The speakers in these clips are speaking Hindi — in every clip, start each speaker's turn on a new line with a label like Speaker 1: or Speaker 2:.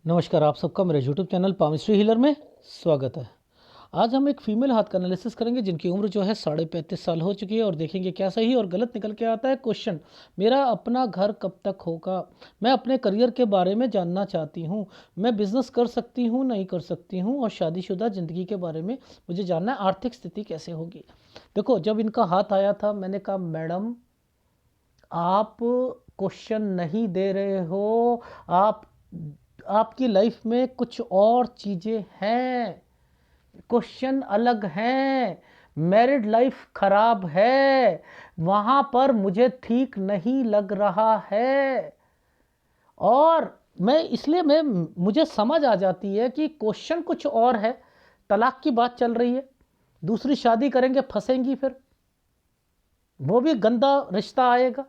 Speaker 1: नमस्कार, आप सबका मेरे यूट्यूब चैनल पामिस्ट्री हीलर में स्वागत है। आज हम एक फीमेल हाथ का एनालिसिस करेंगे जिनकी उम्र जो है 35.5 साल हो चुकी है और देखेंगे क्या सही और गलत निकल के आता है। क्वेश्चन, मेरा अपना घर कब तक होगा? मैं अपने करियर के बारे में जानना चाहती हूँ। मैं बिजनेस कर सकती हूँ, नहीं कर सकती हूँ? और शादीशुदा ज़िंदगी के बारे में मुझे जानना है। आर्थिक स्थिति कैसे होगी? देखो, जब इनका हाथ आया था मैंने कहा मैडम आप क्वेश्चन नहीं दे रहे हो, आप आपकी लाइफ में कुछ और चीज़ें हैं, क्वेश्चन अलग हैं। मैरिड लाइफ खराब है, वहाँ पर मुझे ठीक नहीं लग रहा है। और मैं मुझे समझ आ जाती है कि क्वेश्चन कुछ और है। तलाक की बात चल रही है, दूसरी शादी करेंगे फंसेंगी, फिर वो भी गंदा रिश्ता आएगा,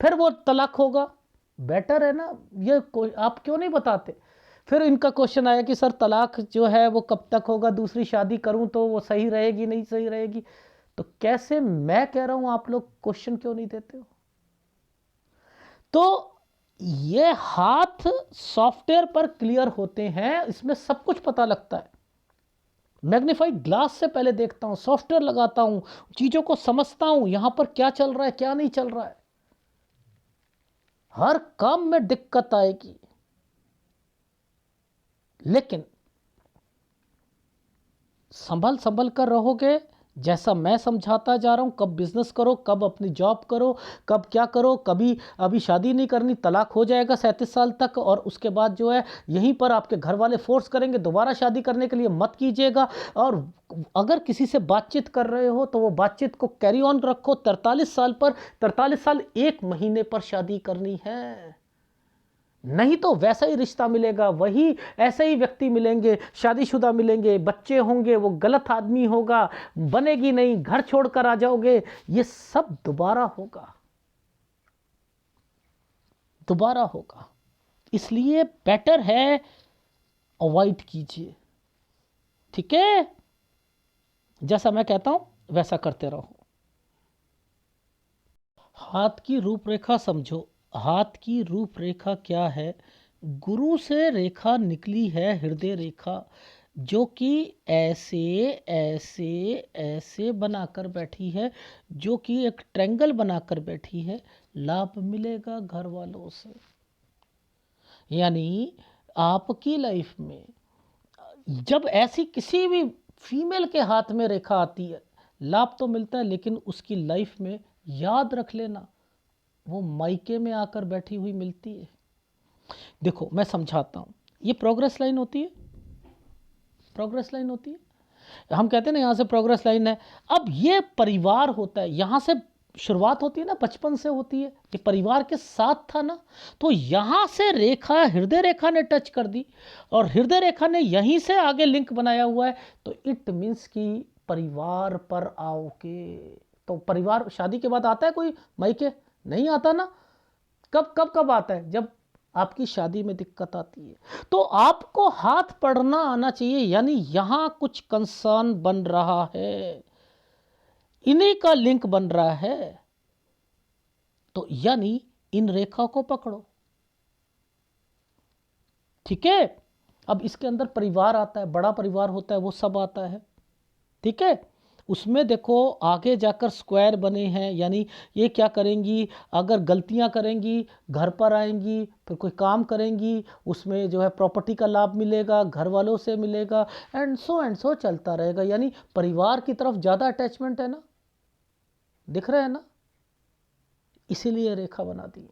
Speaker 1: फिर वो तलाक होगा। बेटर है ना, ये आप क्यों नहीं बताते? फिर इनका क्वेश्चन आया कि सर तलाक जो है वो कब तक होगा, दूसरी शादी करूं तो वो सही रहेगी नहीं सही रहेगी? तो कैसे, मैं कह रहा हूं आप लोग क्वेश्चन क्यों नहीं देते हो? तो ये हाथ सॉफ्टवेयर पर क्लियर होते हैं, इसमें सब कुछ पता लगता है। मैग्नीफाइड ग्लास से पहले देखता हूं, सॉफ्टवेयर लगाता हूं, चीजों को समझता हूं, यहां पर क्या चल रहा है क्या नहीं चल रहा है। हर काम में दिक्कत आएगी, लेकिन संभल संभल कर रहोगे, जैसा मैं समझाता जा रहा हूं। कब बिजनेस करो, कब अपनी जॉब करो, कब क्या करो, कभी अभी शादी नहीं करनी, तलाक हो जाएगा 37 साल तक, और उसके बाद जो है यहीं पर आपके घर वाले फोर्स करेंगे दोबारा शादी करने के लिए, मत कीजिएगा। और अगर किसी से बातचीत कर रहे हो तो वो बातचीत को कैरी ऑन रखो। 43 साल पर, 43 साल 1 महीने पर शादी करनी है, नहीं तो वैसा ही रिश्ता मिलेगा, वही ऐसे ही व्यक्ति मिलेंगे, शादीशुदा मिलेंगे, बच्चे होंगे, वो गलत आदमी होगा, बनेगी नहीं, घर छोड़कर आ जाओगे, ये सब दोबारा होगा, दोबारा होगा। इसलिए बेटर है अवॉइड कीजिए, ठीक है? जैसा मैं कहता हूं वैसा करते रहो। हाथ की रूपरेखा समझो। हाथ की रूपरेखा क्या है? गुरु से रेखा निकली है, हृदय रेखा, जो कि ऐसे ऐसे ऐसे बनाकर बैठी है, जो कि एक ट्रायंगल बनाकर बैठी है। लाभ मिलेगा घर वालों से, यानी आपकी लाइफ में जब ऐसी किसी भी फीमेल के हाथ में रेखा आती है, लाभ तो मिलता है, लेकिन उसकी लाइफ में याद रख लेना वो मायके में आकर बैठी हुई मिलती है। देखो मैं समझाता हूँ, ये प्रोग्रेस लाइन होती है, प्रोग्रेस लाइन होती है, हम कहते हैं ना यहाँ से प्रोग्रेस लाइन है। अब ये परिवार होता है, यहाँ से शुरुआत होती है ना, बचपन से होती है, ये परिवार के साथ था ना। तो यहाँ से रेखा, हृदय रेखा ने टच कर दी, और हृदय रेखा ने यहीं से आगे लिंक बनाया हुआ है, तो इट मीन्स कि परिवार पर आओगे। तो परिवार शादी के बाद आता है कोई मायके? नहीं आता ना। कब कब कब आता है? जब आपकी शादी में दिक्कत आती है। तो आपको हाथ पढ़ना आना चाहिए, यानी यहां कुछ कंसर्न बन रहा है, इन्हीं का लिंक बन रहा है। तो यानी इन रेखा को पकड़ो, ठीक है? अब इसके अंदर परिवार आता है, बड़ा परिवार होता है, वो सब आता है, ठीक है? उसमें देखो आगे जाकर स्क्वायर बने हैं, यानी ये क्या करेंगी, अगर गलतियां करेंगी घर पर आएंगी, फिर कोई काम करेंगी, उसमें जो है प्रॉपर्टी का लाभ मिलेगा, घर वालों से मिलेगा, एंड सो चलता रहेगा। यानी परिवार की तरफ ज़्यादा अटैचमेंट है ना, दिख रहा है ना, इसीलिए रेखा बना दी।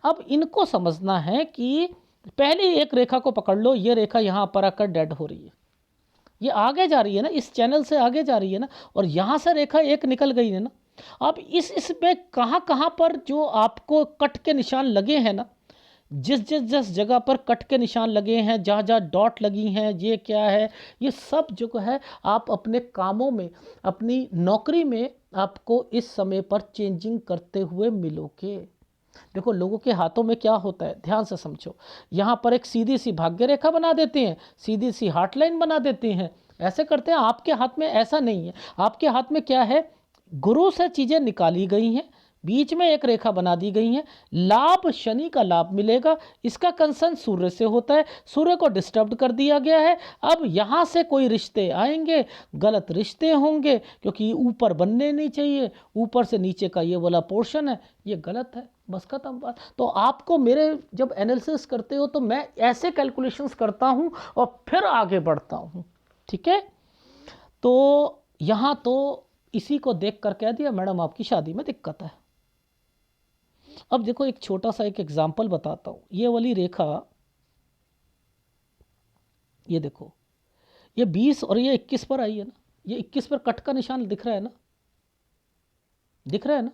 Speaker 1: अब इनको समझना है कि पहली एक रेखा को पकड़ लो, ये रेखा यहाँ पर आकर डेड हो रही है, ये आगे जा रही है ना, इस चैनल से आगे जा रही है ना, और यहां से रेखा एक निकल गई है ना। अब इसमें कहां कहां पर जो आपको कट के निशान लगे हैं ना, जिस जगह पर कट के निशान लगे हैं, जहां जहां डॉट लगी हैं, ये क्या है, ये सब जो है आप अपने कामों में, अपनी नौकरी में आपको इस समय पर चेंजिंग करते हुए मिलोगे। देखो लोगों के हाथों में क्या होता है, ध्यान से समझो। यहाँ पर एक सीधी सी भाग्य रेखा बना देते हैं, सीधी सी हार्ट लाइन बना देते हैं, ऐसे करते हैं। आपके हाथ में ऐसा नहीं है, आपके हाथ में क्या है, गुरु से चीज़ें निकाली गई हैं, बीच में एक रेखा बना दी गई है। लाभ, शनि का लाभ मिलेगा, इसका कंसर्न सूर्य से होता है, सूर्य को डिस्टर्ब कर दिया गया है। अब यहाँ से कोई रिश्ते आएंगे, गलत रिश्ते होंगे, क्योंकि ऊपर बनने नहीं चाहिए, ऊपर से नीचे का ये वाला पोर्शन है, ये गलत है, बस खत्म बात। तो आपको मेरे जब एनालिसिस करते हो तो मैं ऐसे कैलकुलेशंस करता हूँ और फिर आगे बढ़ता हूँ, ठीक है। तो यहाँ तो इसी को देख कर कह दिया मैडम आपकी शादी में दिक्कत है। अब देखो एक छोटा सा एक एग्जाम्पल बताता हूँ। ये वाली रेखा, ये देखो, ये 20 और ये 21 पर आई है ना, ये 21 पर कट का निशान दिख रहा है ना, दिख रहा है ना।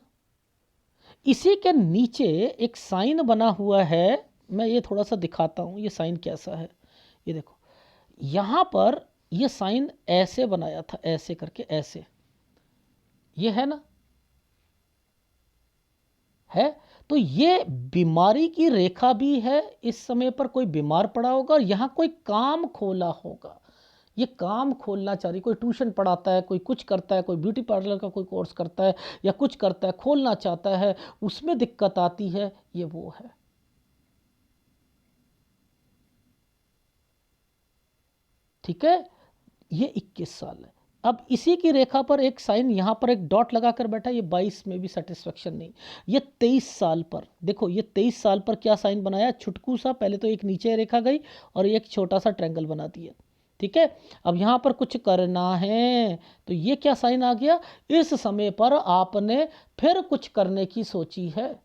Speaker 1: इसी के नीचे एक साइन बना हुआ है, मैं ये थोड़ा सा दिखाता हूँ ये साइन कैसा है। ये देखो यहाँ पर ये साइन ऐसे बनाया था, ऐसे करके, ऐसे, ये है ना, है। तो ये बीमारी की रेखा भी है, इस समय पर कोई बीमार पड़ा होगा और यहाँ कोई काम खोला होगा, ये काम खोलना चाह रही, कोई ट्यूशन पढ़ाता है, कोई कुछ करता है, कोई ब्यूटी पार्लर का कोई कोर्स करता है या कुछ करता है, खोलना चाहता है, उसमें दिक्कत आती है, ये वो है। ठीक है, ये 21 साल है। अब इसी की रेखा पर एक साइन यहाँ पर एक डॉट लगाकर बैठा, ये 22 में भी सेटिस्फेक्शन नहीं। ये 23 साल पर देखो, ये 23 साल पर क्या साइन बनाया, छुटकू सा, पहले तो एक नीचे रेखा गई और एक छोटा सा ट्रायंगल बना दिया, ठीक है। अब यहाँ पर कुछ करना है तो ये क्या साइन आ गया, इस समय पर आपने फिर कुछ करने की सोची है,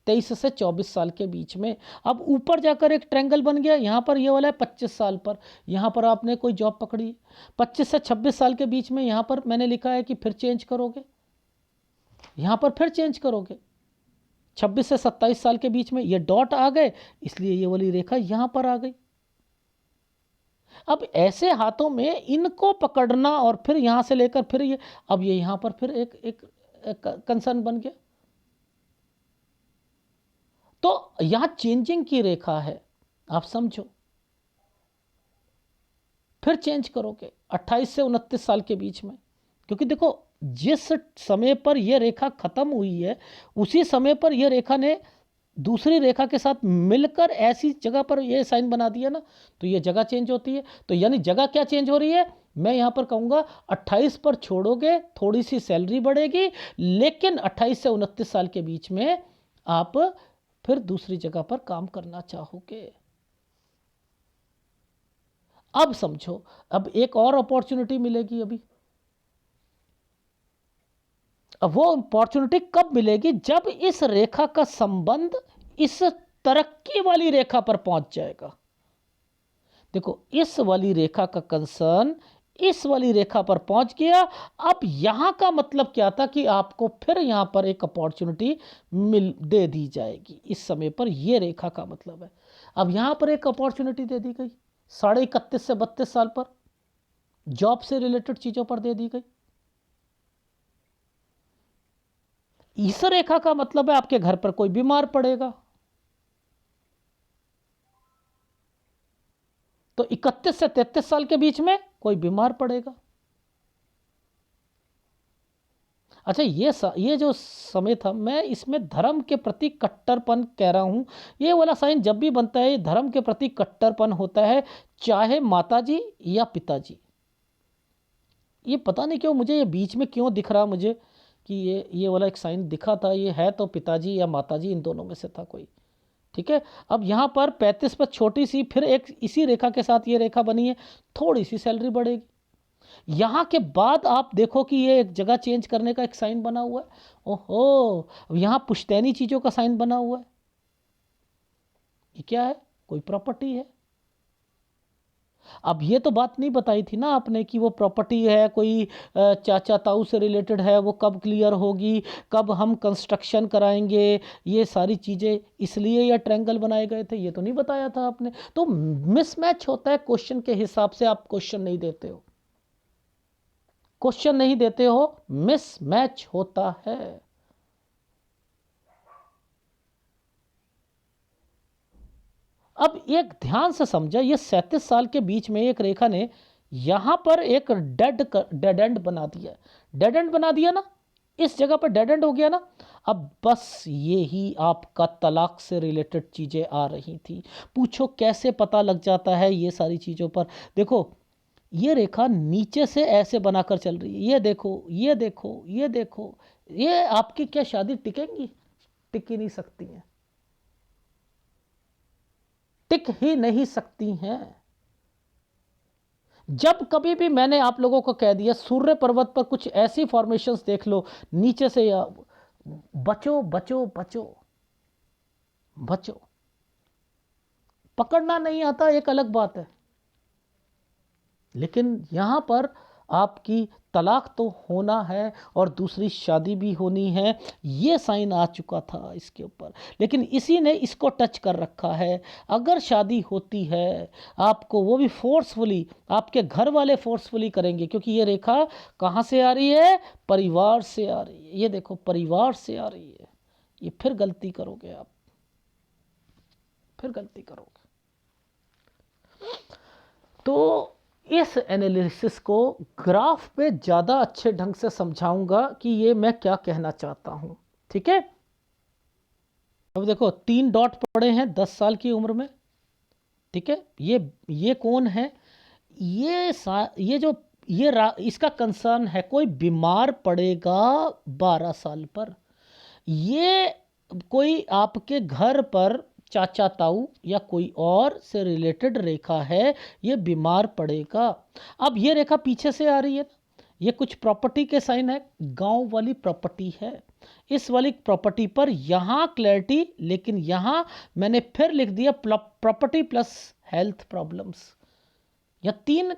Speaker 1: 23 से 24 साल के बीच में। अब ऊपर जाकर एक ट्रायंगल बन गया, यहाँ पर ये वाला है 25 साल पर, यहाँ पर आपने कोई जॉब पकड़ी। 25 से 26 साल के बीच में यहाँ पर मैंने लिखा है कि फिर चेंज करोगे, यहाँ पर फिर चेंज करोगे। 26 से 27 साल के बीच में ये डॉट आ गए, इसलिए ये वाली रेखा यहाँ पर आ गई। अब ऐसे हाथों में इनको पकड़ना और फिर यहाँ से लेकर फिर ये, अब ये यहाँ पर फिर एक कंसर्न बन गया। तो यहां चेंजिंग की रेखा है, आप समझो, फिर चेंज करोगे 28 से 29 साल के बीच में, क्योंकि देखो जिस समय पर यह रेखा खत्म हुई है उसी समय पर यह रेखा ने दूसरी रेखा के साथ मिलकर ऐसी जगह पर यह साइन बना दिया ना, तो यह जगह चेंज होती है। तो यानी जगह क्या चेंज हो रही है, मैं यहां पर कहूंगा 28 पर छोड़ोगे थोड़ी सी सैलरी बढ़ेगी, लेकिन 28 से 29 साल के बीच में आप फिर दूसरी जगह पर काम करना चाहोगे। अब समझो, अब एक और अपॉर्चुनिटी मिलेगी अभी। अब वो अपॉर्चुनिटी कब मिलेगी, जब इस रेखा का संबंध इस तरक्की वाली रेखा पर पहुंच जाएगा। देखो इस वाली रेखा का कंसर्न इस वाली रेखा पर पहुंच गया। अब यहां का मतलब क्या था कि आपको फिर यहां पर एक अपॉर्चुनिटी दे दी जाएगी, इस समय पर यह रेखा का मतलब है। अब यहां पर एक अपॉर्चुनिटी दे दी गई 31.5 से 32 साल पर, जॉब से रिलेटेड चीजों पर दे दी गई। इस रेखा का मतलब है आपके घर पर कोई बीमार पड़ेगा, तो 31 से 33 साल के बीच में कोई बीमार पड़ेगा। अच्छा, ये जो समय था, मैं इसमें धर्म के प्रति कट्टरपन कह रहा हूं। ये वाला साइन जब भी बनता है धर्म के प्रति कट्टरपन होता है, चाहे माताजी या पिताजी। ये पता नहीं क्यों मुझे ये बीच में क्यों दिख रहा मुझे कि ये वाला एक साइन दिखा था, ये है तो पिताजी या माताजी, इन दोनों में से था कोई, ठीक है। अब यहाँ पर 35 पर छोटी सी फिर एक इसी रेखा के साथ ये रेखा बनी है, थोड़ी सी सैलरी बढ़ेगी। यहाँ के बाद आप देखो कि ये एक जगह चेंज करने का एक साइन बना हुआ है। ओहो, यहाँ पुश्तैनी चीज़ों का साइन बना हुआ है। ये क्या है, कोई प्रॉपर्टी है। अब ये तो बात नहीं बताई थी ना आपने कि वो प्रॉपर्टी है कोई चाचा ताऊ से रिलेटेड है, वो कब क्लियर होगी, कब हम कंस्ट्रक्शन कराएंगे, ये सारी चीज़ें, इसलिए ये ट्रायंगल बनाए गए थे, ये तो नहीं बताया था आपने। तो मिसमैच होता है क्वेश्चन के हिसाब से, आप क्वेश्चन नहीं देते हो, क्वेश्चन नहीं देते हो, मिसमैच होता है। अब एक ध्यान से समझा, ये 37 साल के बीच में एक रेखा ने यहां पर एक डेड एंड बना दिया, डेड एंड बना दिया ना, इस जगह पर डेड एंड हो गया ना। अब बस ये ही आपका तलाक से रिलेटेड चीज़ें आ रही थी। पूछो कैसे पता लग जाता है ये सारी चीज़ों पर। देखो ये रेखा नीचे से ऐसे बनाकर चल रही है, ये देखो, ये देखो, ये देखो, ये आपकी क्या शादी टिकेंगी? टिक ही नहीं सकती हैं, टिक ही नहीं सकती हैं। जब कभी भी मैंने आप लोगों को कह दिया सूर्य पर्वत पर कुछ ऐसी फॉर्मेशंस देख लो नीचे से, या बचो बचो बचो बचो। पकड़ना नहीं आता एक अलग बात है, लेकिन यहां पर आपकी तलाक तो होना है और दूसरी शादी भी होनी है, ये साइन आ चुका था इसके ऊपर, लेकिन इसी ने इसको टच कर रखा है। अगर शादी होती है आपको, वो भी फोर्सफुली, आपके घर वाले फोर्सफुली करेंगे, क्योंकि ये रेखा कहाँ से आ रही है? परिवार से आ रही है। ये देखो परिवार से आ रही है, ये फिर गलती करोगे आप, फिर गलती करोगे। तो इस एनालिसिस को ग्राफ पे ज़्यादा अच्छे ढंग से समझाऊंगा कि ये मैं क्या कहना चाहता हूँ, ठीक है। अब देखो 3 डॉट पड़े हैं 10 साल की उम्र में, ठीक है। ये कौन है? ये जो इसका कंसर्न है, कोई बीमार पड़ेगा 12 साल पर। ये कोई आपके घर पर चाचा ताऊ या कोई और से रिलेटेड रेखा है, ये बीमार पड़ेगा। अब ये रेखा पीछे से आ रही है ना, ये कुछ प्रॉपर्टी के साइन है, गांव वाली प्रॉपर्टी है। इस वाली प्रॉपर्टी पर यहाँ क्लैरिटी, लेकिन यहाँ मैंने फिर लिख दिया प्रॉपर्टी प्लस हेल्थ प्रॉब्लम्स। या 3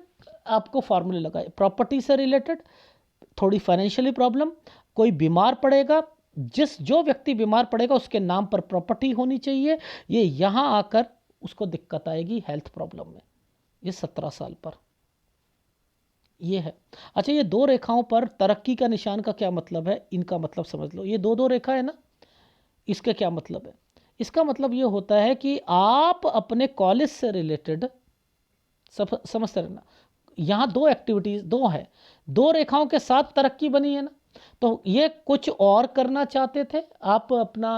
Speaker 1: आपको फॉर्मूले लगाए, प्रॉपर्टी से रिलेटेड, थोड़ी फाइनेंशियली प्रॉब्लम, कोई बीमार पड़ेगा, जो व्यक्ति बीमार पड़ेगा उसके नाम पर प्रॉपर्टी होनी चाहिए, ये यहाँ आकर उसको दिक्कत आएगी हेल्थ प्रॉब्लम में। ये 17 साल पर ये है। अच्छा, ये 2 रेखाओं पर तरक्की का निशान का क्या मतलब है, इनका मतलब समझ लो। ये 2 रेखा है ना, इसका क्या मतलब है? इसका मतलब ये होता है कि आप अपने कॉलेज से रिलेटेड, सब समझते रहना, यहाँ 2 एक्टिविटीज 2 है, 2 रेखाओं के साथ तरक्की बनी है ना। तो ये कुछ और करना चाहते थे, आप अपना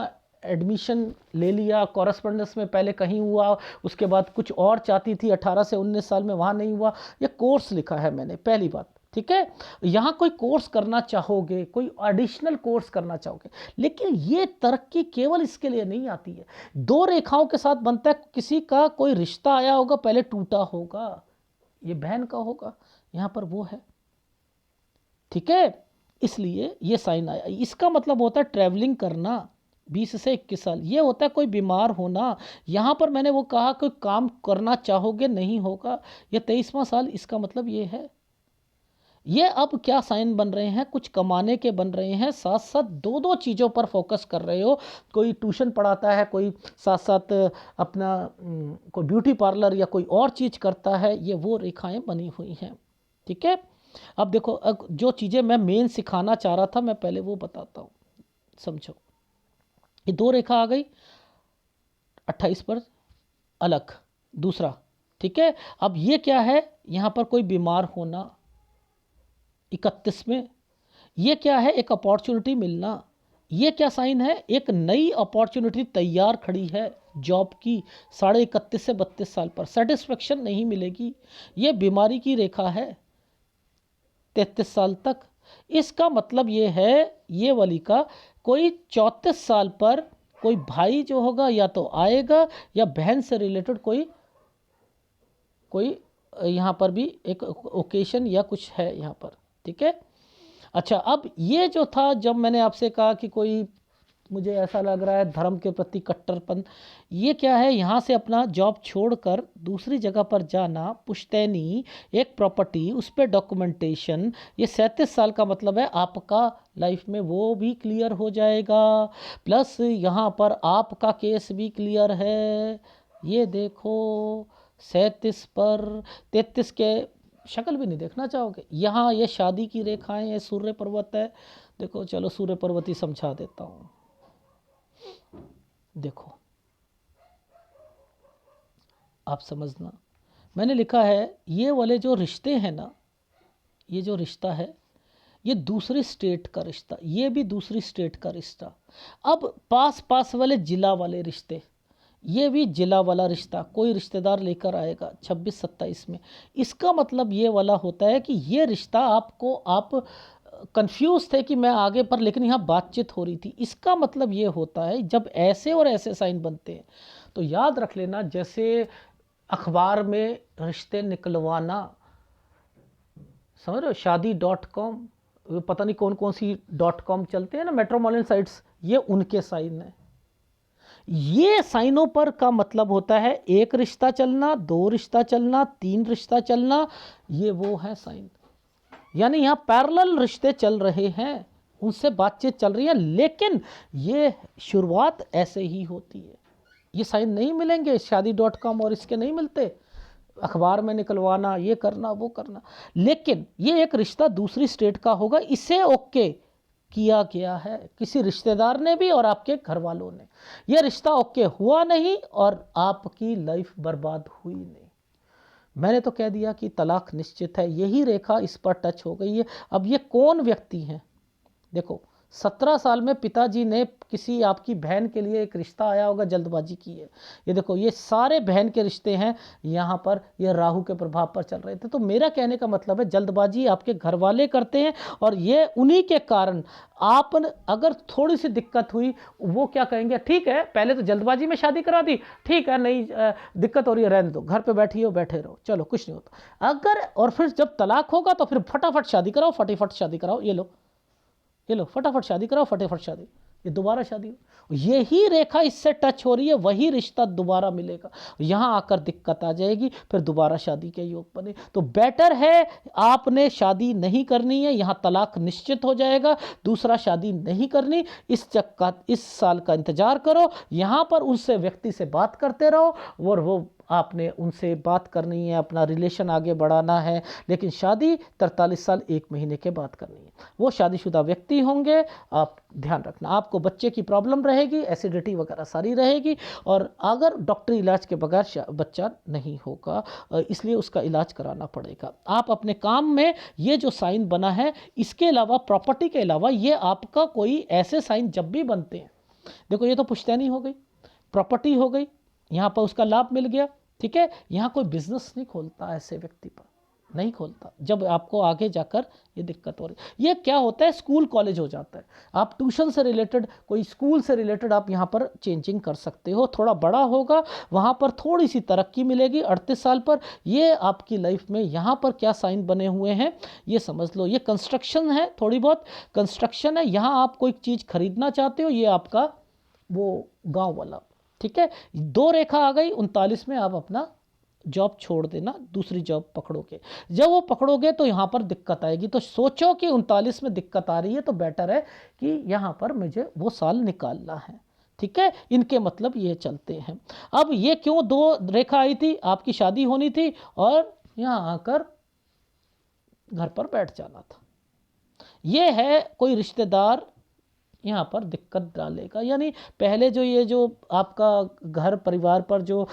Speaker 1: एडमिशन ले लिया कॉरेस्पॉन्डेंस में, पहले कहीं हुआ, उसके बाद कुछ और चाहती थी 18 से 19 साल में, वहाँ नहीं हुआ। ये कोर्स लिखा है मैंने, पहली बात, ठीक है। यहाँ कोई कोर्स करना चाहोगे, कोई एडिशनल कोर्स करना चाहोगे, लेकिन ये तरक्की केवल इसके लिए नहीं आती है। 2 रेखाओं के साथ बनता है, किसी का कोई रिश्ता आया होगा, पहले टूटा होगा, ये बहन का होगा, यहाँ पर वो है, ठीक है। इसलिए ये साइन आया। इसका मतलब होता है ट्रैवलिंग करना 20 से 21 साल, ये होता है कोई बीमार होना। यहाँ पर मैंने वो कहा कोई काम करना चाहोगे, नहीं होगा, ये 23वां साल, इसका मतलब ये है। ये अब क्या साइन बन रहे हैं? कुछ कमाने के बन रहे हैं, साथ साथ 2 चीज़ों पर फोकस कर रहे हो। कोई ट्यूशन पढ़ाता है, कोई साथ साथ अपना कोई ब्यूटी पार्लर या कोई और चीज़ करता है, ये वो रेखाएं बनी हुई हैं, ठीक है। अब देखो, जो चीज़ें मैं मेन सिखाना चाह रहा था, मैं पहले वो बताता हूँ, समझो। ये 2 रेखा आ गई 28 पर अलग, दूसरा, ठीक है। अब ये क्या है? यहाँ पर कोई बीमार होना 31 में, ये क्या है? एक अपॉर्चुनिटी मिलना। ये क्या साइन है? एक नई अपॉर्चुनिटी तैयार खड़ी है जॉब की, 31.5 से 32 साल पर सेटिस्फेक्शन नहीं मिलेगी। ये बीमारी की रेखा है 33 साल तक। इसका मतलब ये है, ये वाली का कोई 34 साल पर कोई भाई जो होगा या तो आएगा, या बहन से रिलेटेड कोई कोई यहाँ पर भी एक ओकेशन या कुछ है यहाँ पर, ठीक है। अच्छा, अब ये जो था, जब मैंने आपसे कहा कि कोई मुझे ऐसा लग रहा है धर्म के प्रति कट्टरपन, ये क्या है? यहाँ से अपना जॉब छोड़कर दूसरी जगह पर जाना, पुश्तैनी, एक प्रॉपर्टी, उस पर डॉक्यूमेंटेशन, ये 37 साल का मतलब है आपका लाइफ में वो भी क्लियर हो जाएगा, प्लस यहाँ पर आपका केस भी क्लियर है। ये देखो 37 पर 33 के शक्ल भी नहीं देखना चाहोगे। यहाँ ये शादी की रेखाएं, ये सूर्य पर्वत है। देखो, चलो सूर्य पर्वत ही समझा देता हूँ। देखो, आप समझना, मैंने लिखा है ये वाले जो रिश्ते हैं ना, ये जो रिश्ता है, ये दूसरी स्टेट का रिश्ता, ये भी दूसरी स्टेट का रिश्ता। अब पास पास वाले जिला वाले रिश्ते, ये भी जिला वाला रिश्ता, कोई रिश्तेदार लेकर आएगा 26-27 में। इसका मतलब ये वाला होता है कि ये रिश्ता आपको, आप कंफ्यूज थे कि मैं आगे पर, लेकिन यहाँ बातचीत हो रही थी। इसका मतलब ये होता है जब ऐसे और ऐसे साइन बनते हैं तो याद रख लेना, जैसे अखबार में रिश्ते निकलवाना, समझ रहे हो, शादी.com, पता नहीं कौन कौन सी .com चलते हैं ना, मेट्रोमोलियन साइट्स, ये उनके साइन है। ये साइनों पर का मतलब होता है एक रिश्ता चलना, दो रिश्ता चलना, तीन रिश्ता चलना, ये वो है साइन। यानी यहाँ पैरेलल रिश्ते चल रहे हैं, उनसे बातचीत चल रही है, लेकिन ये शुरुआत ऐसे ही होती है। ये साइन नहीं मिलेंगे शादी.com और इसके नहीं मिलते, अखबार में निकलवाना, ये करना वो करना, लेकिन ये एक रिश्ता दूसरी स्टेट का होगा, इसे ओके किया गया है किसी रिश्तेदार ने भी और आपके घर वालों ने। ये रिश्ता ओके हुआ नहीं और आपकी लाइफ बर्बाद हुई नहीं। मैंने तो कह दिया कि तलाक निश्चित है, यही रेखा इस पर टच हो गई है। अब ये कौन व्यक्ति हैं? देखो, 17 साल में पिताजी ने किसी आपकी बहन के लिए एक रिश्ता आया होगा, जल्दबाजी की है। ये देखो, ये सारे बहन के रिश्ते हैं, यहाँ पर ये राहु के प्रभाव पर चल रहे थे। तो मेरा कहने का मतलब है जल्दबाजी आपके घर वाले करते हैं और ये उन्हीं के कारण आप, अगर थोड़ी सी दिक्कत हुई, वो क्या कहेंगे, ठीक है पहले तो जल्दबाजी में शादी करा दी, ठीक है नहीं दिक्कत हो रही है रहने दो, घर पे बैठी हो बैठे रहो, चलो कुछ नहीं होता। अगर और फिर जब तलाक होगा तो फिर फटाफट शादी कराओ, फटाफट शादी कराओ, ये लो फटाफट शादी कराओ, फटाफट शादी, ये दोबारा शादी हो। यही रेखा इससे टच हो रही है, वही रिश्ता दोबारा मिलेगा, यहाँ आकर दिक्कत आ जाएगी, फिर दोबारा शादी के योग बने। तो बेटर है आपने शादी नहीं करनी है, यहाँ तलाक निश्चित हो जाएगा, दूसरा शादी नहीं करनी। इस साल का इंतजार करो, यहाँ पर उनसे व्यक्ति से बात करते रहो और वो आपने उनसे बात करनी है, अपना रिलेशन आगे बढ़ाना है, लेकिन शादी 43 साल 1 महीने के बाद करनी है। वो शादीशुदा व्यक्ति होंगे, आप ध्यान रखना, आपको बच्चे की प्रॉब्लम रहेगी, एसिडिटी वगैरह सारी रहेगी, और अगर डॉक्टरी इलाज के बगैर बच्चा नहीं होगा, इसलिए उसका इलाज कराना पड़ेगा। आप अपने काम में ये जो साइन बना है, इसके अलावा प्रॉपर्टी के अलावा ये आपका कोई ऐसे साइन जब भी बनते हैं, देखो ये तो पुश्तैनी हो गई, प्रॉपर्टी हो गई, यहाँ पर उसका लाभ मिल गया, ठीक है। यहाँ कोई बिजनेस नहीं खोलता, ऐसे व्यक्ति पर नहीं खोलता जब आपको आगे जाकर ये दिक्कत हो रही। ये क्या होता है, स्कूल कॉलेज हो जाता है, आप ट्यूशन से रिलेटेड, कोई स्कूल से रिलेटेड आप यहाँ पर चेंजिंग कर सकते हो, थोड़ा बड़ा होगा, वहाँ पर थोड़ी सी तरक्की मिलेगी 38 साल पर। ये आपकी लाइफ में यहाँ पर क्या साइन बने हुए हैं ये समझ लो। ये कंस्ट्रक्शन है, थोड़ी बहुत कंस्ट्रक्शन है, यहाँ आप कोई चीज़ खरीदना चाहते हो, ये आपका वो गाँव वाला, ठीक है। 2 रेखा आ गई, 39 में आप अपना जॉब छोड़ देना, दूसरी जॉब पकड़ोगे। जब वो पकड़ोगे तो यहाँ पर दिक्कत आएगी, तो सोचो कि 39 में दिक्कत आ रही है, तो बेटर है कि यहाँ पर मुझे वो साल निकालना है, ठीक है। इनके मतलब ये चलते हैं। अब ये क्यों 2 रेखा आई थी, आपकी शादी होनी थी और यहाँ आकर घर पर बैठ जाना था। ये है कोई रिश्तेदार यहाँ पर दिक्कत डालेगा, यानी पहले जो ये जो आपका घर परिवार पर जो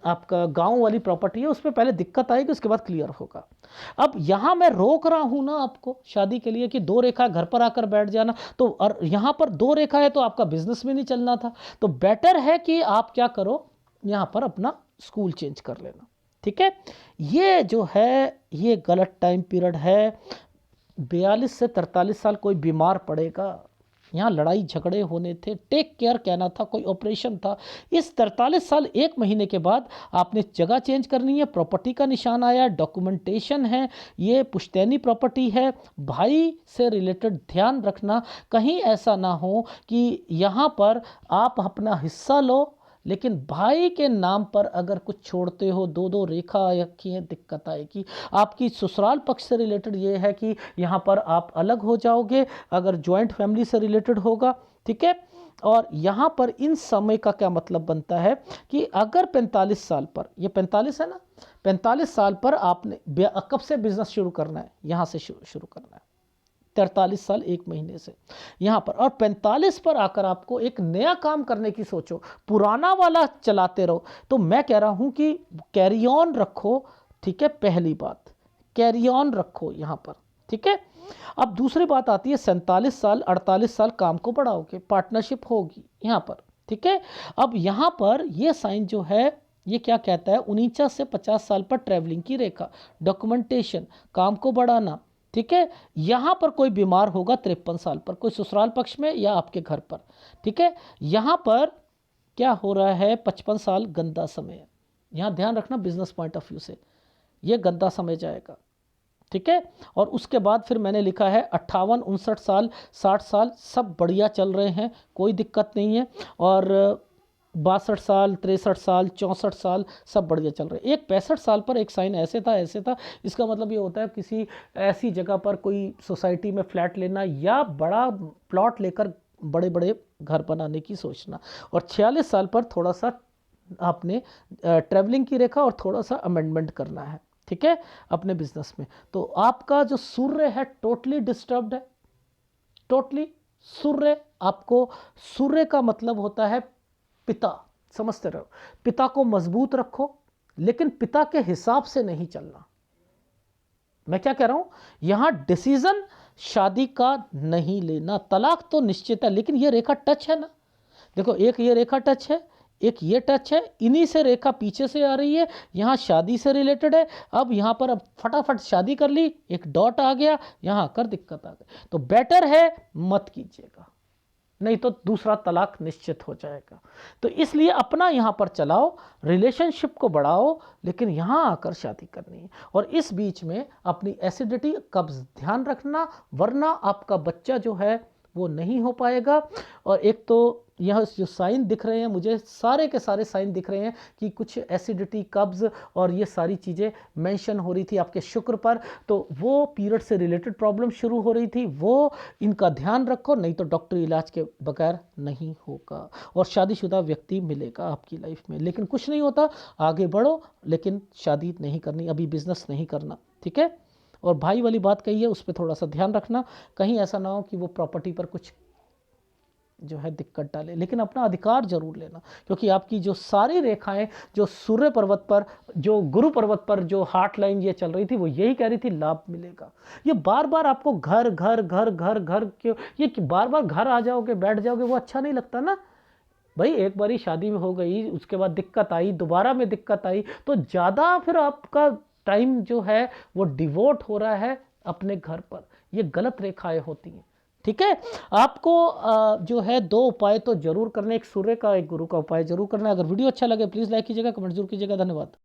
Speaker 1: आपका गांव वाली प्रॉपर्टी है, उसमें पहले दिक्कत आएगी, उसके बाद क्लियर होगा। अब यहाँ मैं रोक रहा हूँ ना आपको शादी के लिए कि 2 रेखा घर पर आकर बैठ जाना, तो और यहाँ पर 2 रेखा है तो आपका बिजनेस भी नहीं चलना था, तो बेटर है कि आप क्या करो, यहाँ पर अपना स्कूल चेंज कर लेना, ठीक है। ये जो है ये गलत टाइम पीरियड है। 42 से 43 साल कोई बीमार पड़ेगा, यहाँ लड़ाई झगड़े होने थे, टेक केयर कहना था, कोई ऑपरेशन था। इस 43 साल 1 महीने के बाद आपने जगह चेंज करनी है, प्रॉपर्टी का निशान आया, डॉक्यूमेंटेशन है, ये पुश्तैनी प्रॉपर्टी है। भाई से रिलेटेड ध्यान रखना, कहीं ऐसा ना हो कि यहाँ पर आप अपना हिस्सा लो, लेकिन भाई के नाम पर अगर कुछ छोड़ते हो, 2-2 रेखा रखी है, दिक्कत आएगी। आपकी ससुराल पक्ष से रिलेटेड ये है कि यहाँ पर आप अलग हो जाओगे, अगर जॉइंट फैमिली से रिलेटेड होगा, ठीक है। और यहाँ पर इन समय का क्या मतलब बनता है कि अगर 45 साल पर, ये 45 है ना, 45 साल पर आपने कब से बिजनेस शुरू करना है, यहाँ से शुरू करना है, 43 साल 1 महीने से यहाँ पर, और 45 पर आकर आपको एक नया काम करने की सोचो, पुराना वाला चलाते रहो। तो मैं कह रहा हूँ कि कैरी ऑन रखो, ठीक है। पहली बात कैरी ऑन रखो यहाँ पर, ठीक है। अब दूसरी बात आती है 47 साल 48 साल काम को बढ़ाओगे, पार्टनरशिप होगी यहाँ पर, ठीक है। अब यहाँ पर ये साइन जो है ये क्या कहता है, 49 से 50 साल पर ट्रैवलिंग की रेखा, डॉक्यूमेंटेशन, काम को बढ़ाना, ठीक है। यहाँ पर कोई बीमार होगा 53 साल पर, कोई ससुराल पक्ष में या आपके घर पर, ठीक है। यहाँ पर क्या हो रहा है, 55 साल गंदा समय है, यहाँ ध्यान रखना बिजनेस पॉइंट ऑफ व्यू से ये गंदा समय जाएगा, ठीक है। और उसके बाद फिर मैंने लिखा है 58 59 साल 60 साल सब बढ़िया चल रहे हैं, कोई दिक्कत नहीं है। और 62 साल 63 साल 64 साल सब बढ़िया चल रहे हैं। एक 65 साल पर एक साइन ऐसे था, इसका मतलब ये होता है किसी ऐसी जगह पर कोई सोसाइटी में फ्लैट लेना या बड़ा प्लॉट लेकर बड़े बड़े घर बनाने की सोचना। और 46 साल पर थोड़ा सा आपने ट्रैवलिंग की रेखा और थोड़ा सा अमेंडमेंट करना है, ठीक है, अपने बिजनेस में। तो आपका जो सूर्य है टोटली डिस्टर्ब्ड है, टोटली सूर्य आपको, सूर्य का मतलब होता है पिता, समझते रहो, पिता को मजबूत रखो लेकिन पिता के हिसाब से नहीं चलना। मैं क्या कह रहा हूं, यहां डिसीजन शादी का नहीं लेना, तलाक तो निश्चित है लेकिन ये रेखा टच है ना, देखो एक ये रेखा टच है, एक ये टच है, इन्हीं से रेखा पीछे से आ रही है, यहाँ शादी से रिलेटेड है। अब यहाँ पर अब फटाफट शादी कर ली, एक डॉट आ गया, यहाँ आकर दिक्कत आ गई, तो बेटर है मत कीजिएगा, नहीं तो दूसरा तलाक निश्चित हो जाएगा। तो इसलिए अपना यहाँ पर चलाओ, रिलेशनशिप को बढ़ाओ, लेकिन यहाँ आकर शादी करनी है। और इस बीच में अपनी एसिडिटी कब्ज ध्यान रखना, वरना आपका बच्चा जो है वो नहीं हो पाएगा। और एक तो यह जो साइन दिख रहे हैं मुझे, सारे के सारे साइन दिख रहे हैं कि कुछ एसिडिटी कब्ज और ये सारी चीज़ें मेंशन हो रही थी आपके शुक्र पर, तो वो पीरियड से रिलेटेड प्रॉब्लम शुरू हो रही थी, वो इनका ध्यान रखो, नहीं तो डॉक्टरी इलाज के बगैर नहीं होगा। और शादीशुदा व्यक्ति मिलेगा आपकी लाइफ में, लेकिन कुछ नहीं होता, आगे बढ़ो लेकिन शादी नहीं करनी, अभी बिजनेस नहीं करना, ठीक है। और भाई वाली बात कही है उस पर थोड़ा सा ध्यान रखना, कहीं ऐसा ना हो कि वो प्रॉपर्टी पर कुछ जो है दिक्कत डाले, लेकिन अपना अधिकार जरूर लेना, क्योंकि आपकी जो सारी रेखाएं जो सूर्य पर्वत पर, जो गुरु पर्वत पर जो हार्ट लाइन ये चल रही थी वो यही कह रही थी लाभ मिलेगा। ये बार बार आपको घर घर घर घर घर क्यों, ये बार बार घर आ जाओगे बैठ जाओगे, वो अच्छा नहीं लगता ना भाई। एक बारी शादी में हो गई, उसके बाद दिक्कत आई, दोबारा में दिक्कत आई, तो ज़्यादा फिर आपका टाइम जो है वो डिवोट हो रहा है अपने घर पर, ये गलत रेखाएं होती हैं, ठीक है। आपको जो है 2 उपाय तो जरूर करने, एक सूर्य का एक गुरु का उपाय जरूर करना है। अगर वीडियो अच्छा लगे प्लीज़ लाइक कीजिएगा, कमेंट जरूर कीजिएगा, धन्यवाद।